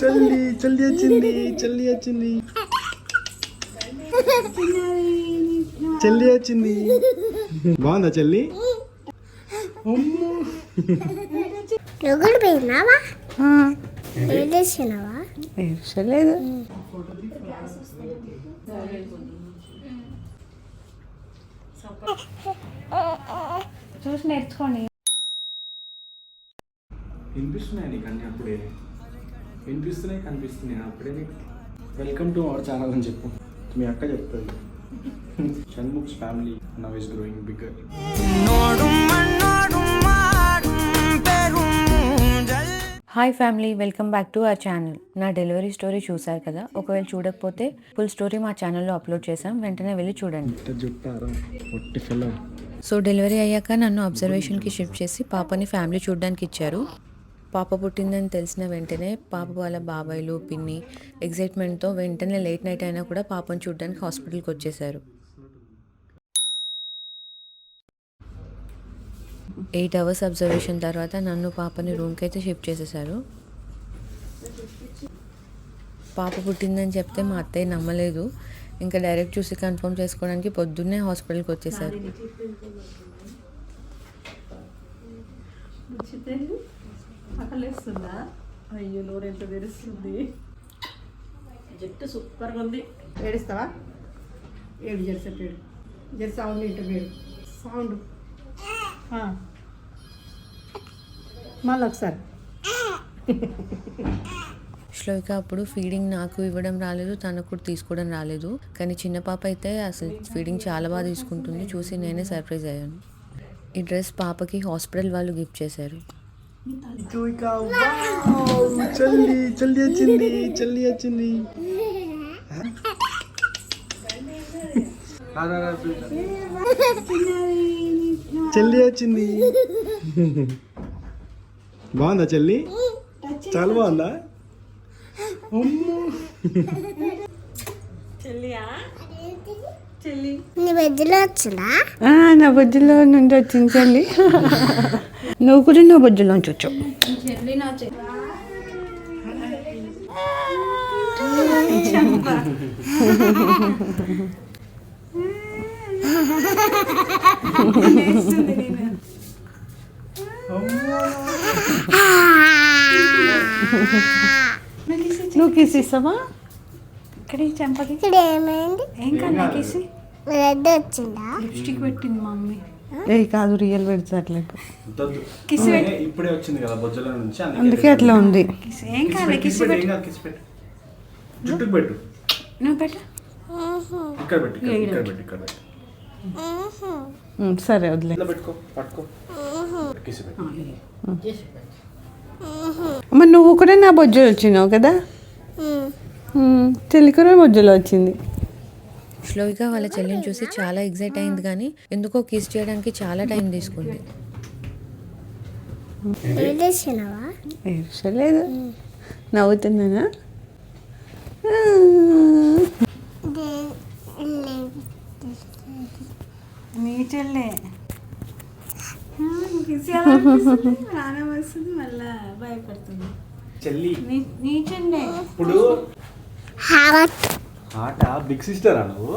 చెల్లి వచ్చింది చెల్లి వచ్చింది చెల్లి వచ్చింది. బాగుందా చెల్లి? ఏడ్చలేదు. చూసి నేర్చుకోండి. వినిపిస్తున్నాయి నీకు అన్నీ అప్పుడే వినిపిస్తున్నాయి కనిపిస్తున్నాయి అప్పుడే నీకు. వెల్కమ్ టు అవర్ ఛానల్ అని చెప్పు. మీ అక్క చెప్తుంది. Shanmukh's family now is growing bigger. Hi family, welcome back to our channel. నా డెలివరీ స్టోరీ చూసారు కదా. ఒకవేళ చూడకపోతే ఫుల్ స్టోరీ మా ఛానల్లో అప్లోడ్ చేసాం, వెంటనే వెళ్ళి చూడండి. సో డెలివరీ అయ్యాక నన్ను అబ్జర్వేషన్కి షిఫ్ట్ చేసి పాపని ఫ్యామిలీ చూడడానికి ఇచ్చారు. పాప పుట్టిందని తెలిసిన వెంటనే పాప వాళ్ళ బాబాయ్లు పిన్ని ఎగ్జైట్మెంట్తో వెంటనే లేట్ నైట్ అయినా కూడా పాపను చూడడానికి హాస్పిటల్కి వచ్చేసారు. 8 అవర్స్ అబ్జర్వేషన్ తర్వాత నన్ను పాపని రూమ్కి అయితే షిఫ్ట్ చేసేసారు. పాప పుట్టిందని చెప్తే మా అత్తయ్య నమ్మలేదు. ఇంకా డైరెక్ట్ చూసి కన్ఫర్మ్ చేసుకోవడానికి పొద్దున్నే హాస్పిటల్కి వచ్చేసారు. అయ్యో నోరు ఎంత తెరుస్తుంది. జట్టు సూపర్గా ఉంది. ఏడుస్తావా? ఏడు జెర్సెట్ ఏడు జెర్ సౌండ్ ఇంటర్ ఏడు సౌండ్ మళ్ళీ ఒకసారి. శ్లోక అప్పుడు ఫీడింగ్ నాకు ఇవ్వడం రాలేదు, తనకు కూడా తీసుకోవడం రాలేదు. కానీ చిన్న పాప అయితే అసలు ఫీడింగ్ చాలా బాగా తీసుకుంటుంది. చూసి నేనే సర్ప్రైజ్ అయ్యాను. ఈ డ్రెస్ పాపకి హాస్పిటల్ వాళ్ళు గిఫ్ట్ చేశారు. చెల్లి చెల్లి వచ్చింది చెల్లి వచ్చింది. చెల్లి వచ్చింది. బాగుందా చెల్లి? చాలా బాగుందా? నా బొజ్జులో నుండి వచ్చింది చెల్లి. నువ్వు కూడా నా బొజ్జులోంచి వచ్చావు. నువ్వు కిస్ ఇస్తావా? ఇక్కడ చెంపకి ఏం కన్నా కిసి లిప్స్టిక్ పెట్టింది మమ్మీ. ఏ కాదు, రియల్ పెడతాట్లేదు. ఇప్పుడే వచ్చింది కదా బొజ్జల నుంచి, అందుకే అట్లా ఉంది. ఏం కాదు, కిస్ పెట్టు. జుట్టుకు పెట్టు. నువ్వు పెట్టు. ఇక్కడ పెట్టు, ఇక్కడ పెట్టు, ఇక్కడ పెట్టు. సరే వదిలే. పెట్టుకో, పట్టుకో. కిస్ పెట్టు. మరి నువ్వు కూడా నా బొజ్జలు వచ్చినావు కదా. చెల్లి కూడా బొజ్జలు వచ్చింది. శ్లోక వాళ్ళ చెల్లిని చూసి చాలా ఎగ్జైట్ అయింది, కానీ ఎందుకో కిస్ చేయడానికి చాలా టైం తీసుకుంది. ఏడ్చలేదు. నవ్వుతున్నానా? నీ చెల్లె ప్రాణం వస్తుంది, మళ్ళా భయపడుతుంది. చెల్లి నీ చెల్లె ఇప్పుడు ఆట బిగ్ సిస్టర్ నువ్వు.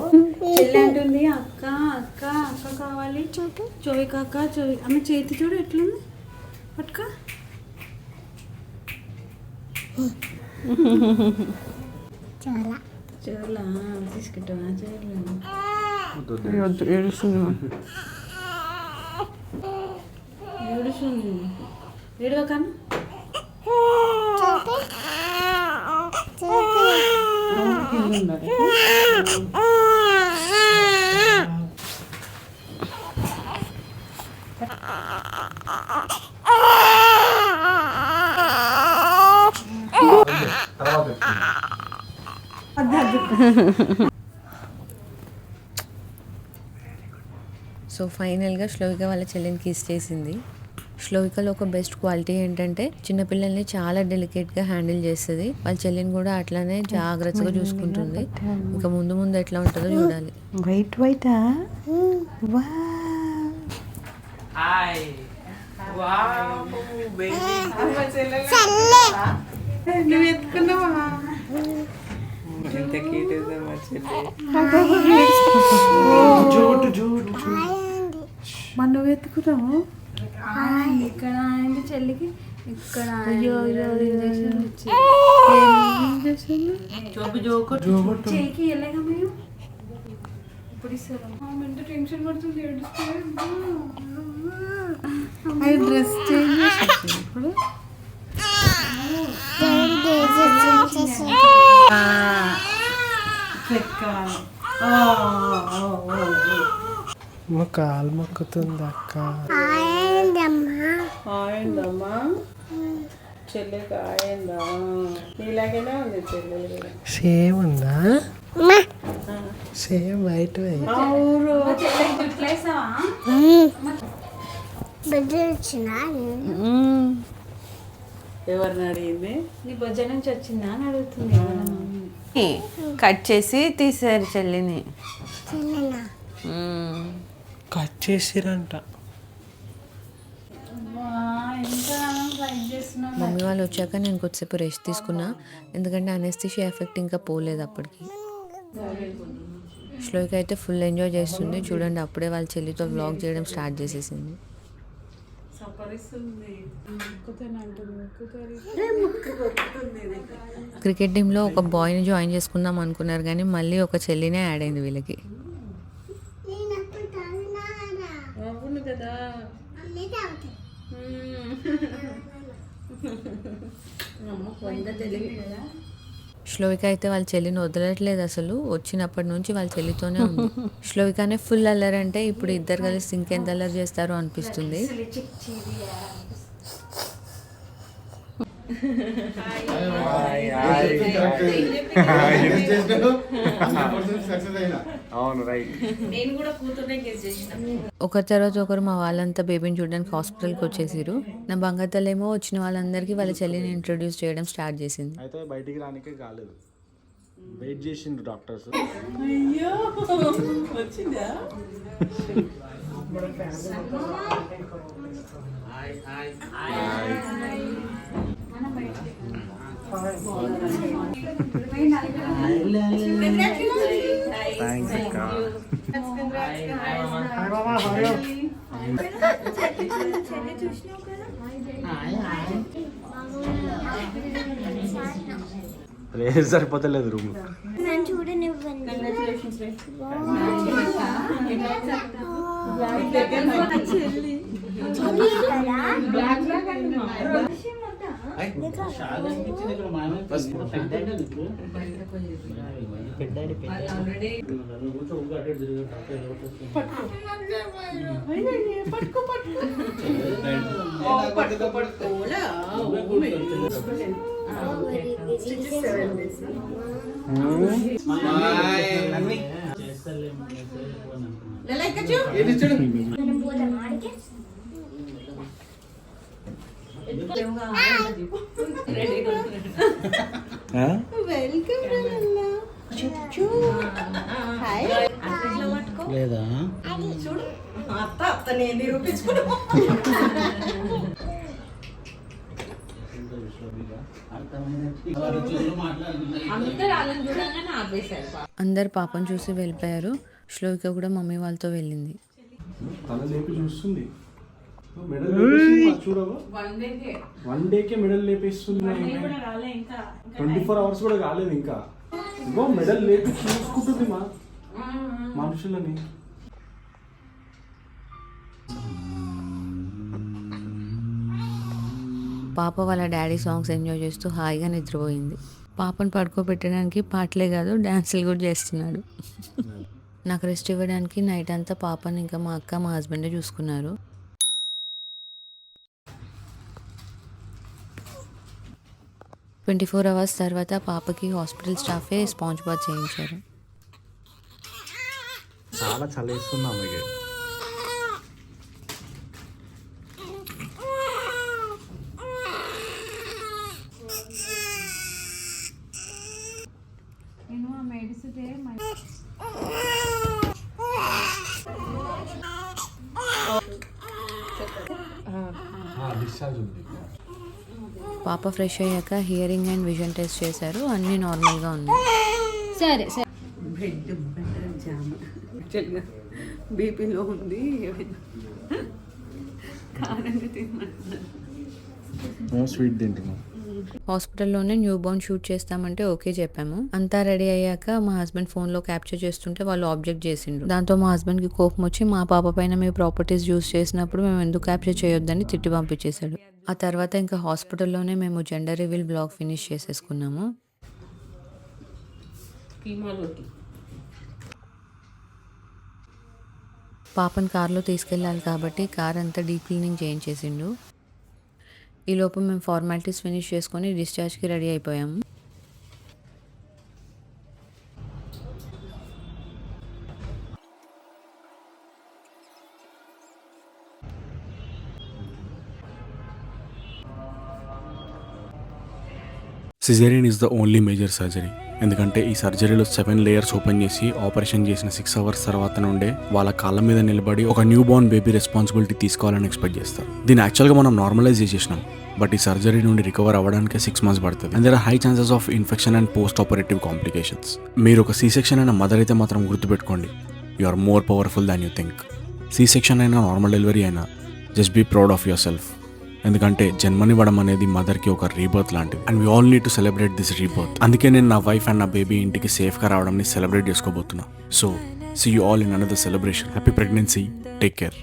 చెల్లి అంటుంది అక్క అక్క అక్క కావాలి. చోవి కాక చోవి. అమ్మ చేతి చూడు ఎట్లుంది, పట్టుక. చాలా తీసుకుంటావా? ఏడుస్తుంది. ఏడువ కన్నా సో ఫైనల్గా శ్లోక వాళ్ళ చెల్లిని కిస్ చేసింది. శ్లోవికలో ఒక బెస్ట్ క్వాలిటీ ఏంటంటే చిన్నపిల్లల్ని చాలా డెలికేట్గా హ్యాండిల్ చేస్తుంది. వాళ్ళ చెల్లిని కూడా అట్లానే జాగ్రత్తగా చూసుకుంటుంది. ఇంకా ముందు ముందు ఎట్లా ఉంటుందో చూడాలి. వైట్ వైటా నువ్వు ఎత్తుకున్నావా? మన నువ్వు ఎత్తుకున్నావు ఇక్కడ ఆయన చెల్లికి ఇక్కడ చేయికి వెళ్ళగా మేము ఇప్పుడు ఇస్తారు ఎంత టెన్షన్ పడుతుంది ఏడుస్తే డ్రెస్ చేంజ్ చేసేసి ఇప్పుడు మా కాలు మొక్కుతుంది అక్క. ఆయందమ్మా చెల్లెకి ఆయందా నీలాగైనా ఉంది చెల్లెలు కూడా. సేమ్ ఉందా? సేమ్ వైట్ అవును ఎవరిని అడిగింది? నీ బొజ్జ నుంచి వచ్చిందా అని అడుగుతుంది వాళ్ళ మమ్మీ. కట్ చేసి తీసారు చెల్లిని. కట్ చేసిరంట. ఇంకా ట్రై చేస్తున్నాం. మమ్మీ వాళ్ళు వచ్చాక నేను కొద్దిసేపు రెస్ట్ తీసుకున్నా, ఎందుకంటే అనెస్థిషియా ఎఫెక్ట్ ఇంకా పోలేదు అప్పటికి. శ్లోకి అయితే ఫుల్ ఎంజాయ్ చేస్తుంది. చూడండి అప్పుడే వాళ్ళ చెల్లితో వ్లాగ్ చేయడం స్టార్ట్ చేసేసింది. క్రికెట్ టీంలో ఒక బాయ్ని జాయిన్ చేసుకుందాం అనుకున్నారు కానీ మళ్ళీ ఒక చెల్లినే యాడ్ అయింది వీళ్ళకి. అవును కదా శ్లోవిక అయితే వాళ్ళ చెల్లిని వదలట్లేదు అసలు. వచ్చినప్పటి నుంచి వాళ్ళ చెల్లితోనే ఉంది. శ్లోవికనే ఫుల్ అల్లరి అంటే ఇప్పుడు ఇద్దరు కలిసి ఇంకెంత అల్లరి చేస్తారో అనిపిస్తుంది. ఒకరి తర్వాత ఒకరు మా వాళ్ళంతా బేబీని చూడడానికి హాస్పిటల్కి వచ్చేసారు. నా బంగాతల్లేమో వచ్చిన వాళ్ళందరికీ వాళ్ళ చెల్లిని ఇంట్రొడ్యూస్ చేయడం స్టార్ట్ చేసింది. అయితే బయటికి రానికే కాలేదు, వెయిట్ చేసిండ్రు డాక్టర్స్. అయ్యో వచ్చిందా? థ్యాంక్స్ అక్క. ప్లేస్ సరిపోతలేదు రూమ్. లేదా చూడు అత్త అత్త నేను నిరూపించుకున్నా. అందరు పాపను చూసి వెళ్ళిపోయారు. శ్లోవిక కూడా మమ్మీ వాళ్ళతో వెళ్ళింది. తల లేపి చూస్తుంది. మెడల్ లేపేస్తుంది, చూడవా? 1 డేకే మెడల్ లేపేస్తుంది. 24 hours కూడా కాలేదు ఇంకా. ఇంకో మెడల్ లేపి చూసుకుంటుంది మా మనుషులని. పాప వాళ్ళ డాడీ సాంగ్స్ ఎంజాయ్ చేస్తూ హాయిగా నిద్రపోయింది. పాపను పడుకోబెట్టడానికి పాటలే కాదు డ్యాన్సులు కూడా చేస్తున్నాడు. నాకు రెస్ట్ ఇవ్వడానికి నైట్ అంతా పాపని ఇంకా మా అక్క మా హస్బెండే చూసుకున్నారు. ట్వంటీ 24 hours తర్వాత పాపకి హాస్పిటల్ స్టాఫే స్పాంజ్ బాత్ చేయించారు. చాలా చలేస్తుంది అమ్మకి. డిశ్చార్జ్ ఉంది. పాప ఫ్రెష్ అయ్యాక హియరింగ్ అండ్ విజన్ టెస్ట్ చేశారు, అన్నీ నార్మల్గా ఉన్నాయి. సరే సరే. బ్రెడ్ బటర్ జామ్ యాక్చువల్గా బీపీలో ఉంది, కారంగా తినమంటున్నాను. స్వీట్ తింటున్నాం. హాస్పిటల్లోనే న్యూ బోర్న్ షూట్ చేస్తామంటే ఓకే చెప్పాము. అంతా రెడీ అయ్యాక మా హస్బెండ్ ఫోన్లో క్యాప్చర్ చేస్తుంటే వాళ్ళు ఆబ్జెక్ట్ చేసిండ్రు. దాంతో మా హస్బెండ్కి కోపం వచ్చి మా పాప పైన మీ ప్రాపర్టీస్ యూజ్ చేసినప్పుడు మేము ఎందుకు క్యాప్చర్ చేయొద్దని తిట్టి పంపించేశాడు. ఆ తర్వాత ఇంకా హాస్పిటల్లోనే మేము జెండర్ రివీల్ బ్లాగ్ ఫినిష్ చేసేసుకున్నాము. పాపని కార్లో తీసుకెళ్ళాలి కాబట్టి కార్ అంతా డీప్ క్లీనింగ్ చేయించేసిండు. ఈలోపు మేము ఫార్మాలిటీస్ ఫినిష్ చేసుకొని డిశ్చార్జ్కి రెడీ అయిపోయాము. Caesarean is the only major surgery. ఎందుకంటే ఈ సర్జరీలో 7 లేయర్స్ ఓపెన్ చేసి ఆపరేషన్ చేసిన 6 అవర్స్ తర్వాత నుండే వాళ్ళ కాళ్ళ మీద నిలబడి ఒక న్యూ బోర్న్ బేబీ రెస్పాన్సిబిలిటీ తీసుకోవాలని ఎక్స్పెక్ట్ చేస్తారు. దీన్ని యాక్చువల్గా మనం నార్మలైజ్ చేసేసినాం, బట్ ఈ సర్జరీ నుండి రికవర్ అవ్వడానికి 6 months పడుతుంది. And there are high chances of infection and post operative complications. మీరు ఒక సీ సెక్షన్ అయిన మదర్ అయితే మాత్రం గుర్తుపెట్టుకోండి, you are more powerful than you think. C section అయినా నార్మల్ డెలివరీ అయినా just be proud of yourself. ఎందుకంటే జన్మనివ్వడం అనేది మదర్కి ఒక రీబర్త్ లాంటిది. And we all need to celebrate this rebirth. అందుకే నేను నా వైఫ్ అండ్ నా బేబీ ఇంటికి సేఫ్గా రావడంని సెలబ్రేట్ చేసుకోబోతున్నా. So see you all in another celebration. Happy pregnancy, take care.